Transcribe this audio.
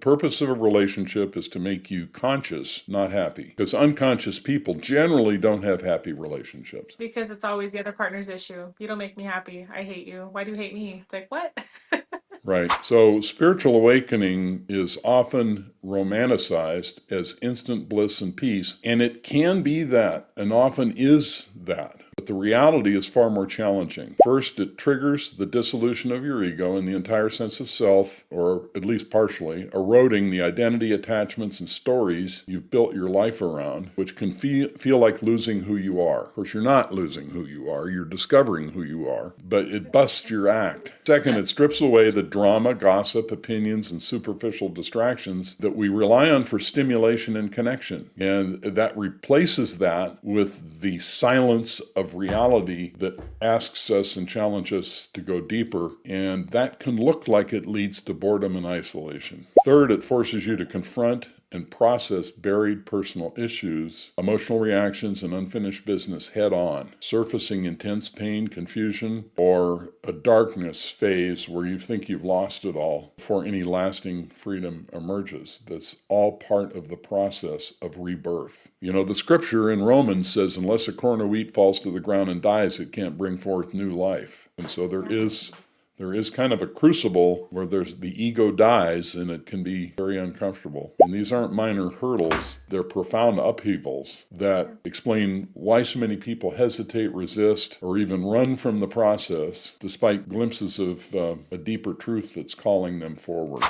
purpose of a relationship is to make you conscious, not happy. Because unconscious people generally don't have happy relationships. Because it's always the other partner's issue. You don't make me happy. I hate you. Why do you hate me? It's like, what? Right. So spiritual awakening is often romanticized as instant bliss and peace, and it can be that, and often is that. But the reality is far more challenging. First, it triggers the dissolution of your ego and the entire sense of self, or at least partially, eroding the identity, attachments, and stories you've built your life around, which can feel like losing who you are. Of course, you're not losing who you are, you're discovering who you are, but it busts your act. Second, it strips away the drama, gossip, opinions, and superficial distractions that we rely on for stimulation and connection. And that replaces that with the silence of reality that asks us and challenges us to go deeper. And that can look like it leads to boredom and isolation. Third, it forces you to confront and process buried personal issues, emotional reactions, and unfinished business head on, surfacing intense pain, confusion, or a darkness phase where you think you've lost it all before any lasting freedom emerges. That's all part of the process of rebirth. You know, the scripture in Romans says, unless a corn of wheat falls to the ground and dies, it can't bring forth new life. And so there is kind of a crucible where the ego dies, and it can be very uncomfortable. And these aren't minor hurdles. They're profound upheavals that explain why so many people hesitate, resist, or even run from the process, despite glimpses of a deeper truth that's calling them forward.